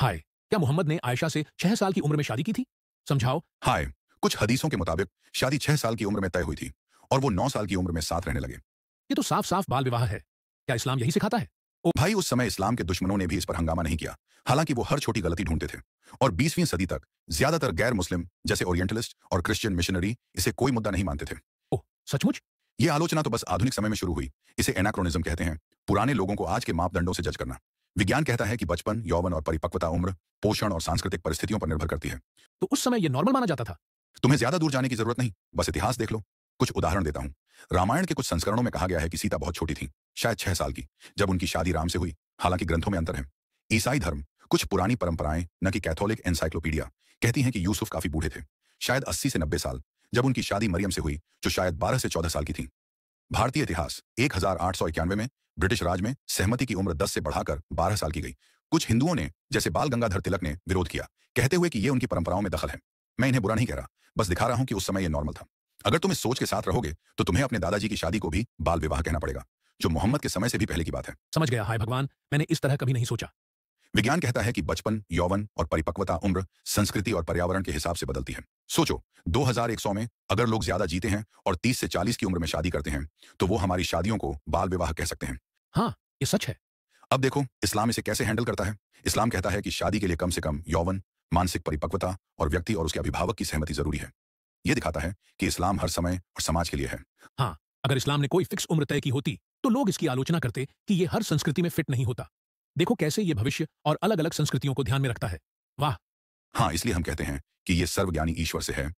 हाय, क्या मोहम्मद ने आयशा से 6 साल की उम्र में शादी की थी? समझाओ। हाय। कुछ हदीसों के मुताबिक शादी 6 साल की उम्र में तय हुई थी और वो 9 साल की उम्र में साथ रहने लगे। ये तो साफ-साफ बाल विवाह है। क्या इस्लाम यही सिखाता है? ओ, भाई, उस समय इस्लाम के दुश्मनों ने भी इस पर हंगामा नहीं किया, हालांकि वो हर छोटी गलती ढूंढते थे। और 20वीं सदी तक ज्यादातर गैर मुस्लिम जैसे ओरिएंटलिस्ट और क्रिश्चियन मिशनरी इसे कोई मुद्दा नहीं मानते थे। ओह, सचमुच? ये आलोचना तो बस आधुनिक समय में शुरू हुई। इसे एनाक्रोनिज्म कहते हैं, पुराने लोगों को आज के मापदंडों से जज करना। विज्ञान कहता है कि बचपन, यौवन और परिपक्वता उम्र, पोषण और सांस्कृतिक परिस्थितियों पर निर्भर करती है। तो उस समय ये नॉर्मल माना जाता था? तुम्हें ज्यादा दूर जाने की जरूरत नहीं, बस इतिहास देख लो। कुछ उदाहरण देता हूँ। रामायण के कुछ संस्करणों में कहा गया है कि सीता बहुत छोटी थी, शायद 6 साल की, जब उनकी शादी राम से हुई। हालांकि ग्रंथों में अंतर है। ईसाई धर्म, कुछ पुरानी परंपराएं, न कि कैथोलिक एनसाइक्लोपीडिया, कहती हैं कि यूसुफ काफी बूढ़े थे, शायद 80 से 90 साल, जब उनकी शादी मरियम से हुई, जो शायद 12 से 14 साल की थी। भारतीय इतिहास 1891 में ब्रिटिश राज में सहमति की उम्र 10 से बढ़ाकर 12 साल की गई। कुछ हिंदुओं ने, जैसे बाल गंगाधर तिलक ने, विरोध किया, कहते हुए कि ये उनकी परंपराओं में दखल है। मैं इन्हें बुरा नहीं कह रहा, बस दिखा रहा हूं कि उस समय यह नॉर्मल था। अगर तुम इस सोच के साथ रहोगे तो तुम्हें अपने दादाजी की शादी को भी बाल विवाह कहना पड़ेगा, जो मोहम्मद के समय से भी पहले की बात है। समझ गया। हाय भगवान, मैंने इस तरह कभी नहीं सोचा। विज्ञान कहता है कि बचपन, यौवन और परिपक्वता उम्र संस्कृति और पर्यावरण के हिसाब से बदलती है। सोचो, 2100 में अगर लोग ज्यादा जीते हैं और 30 से 40 की उम्र में शादी करते हैं, तो वो हमारी शादियों को बाल विवाह कह सकते हैं। हाँ, ये सच है। अब देखो इस्लाम इसे कैसे हैंडल करता है। इस्लाम कहता है कि शादी के लिए कम से कम यौवन, मानसिक परिपक्वता और व्यक्ति और उसके अभिभावक की सहमति जरूरी है। यह दिखाता है कि इस्लाम हर समय और समाज के लिए है। हाँ, अगर इस्लाम ने कोई फिक्स उम्र तय की होती, तो लोग इसकी आलोचना करते कि ये हर संस्कृति में फिट नहीं होता। देखो कैसे ये भविष्य और अलग-अलग संस्कृतियों को ध्यान में रखता है। वाह! हाँ, इसलिए हम कहते हैं कि यह सर्वज्ञानी ईश्वर से है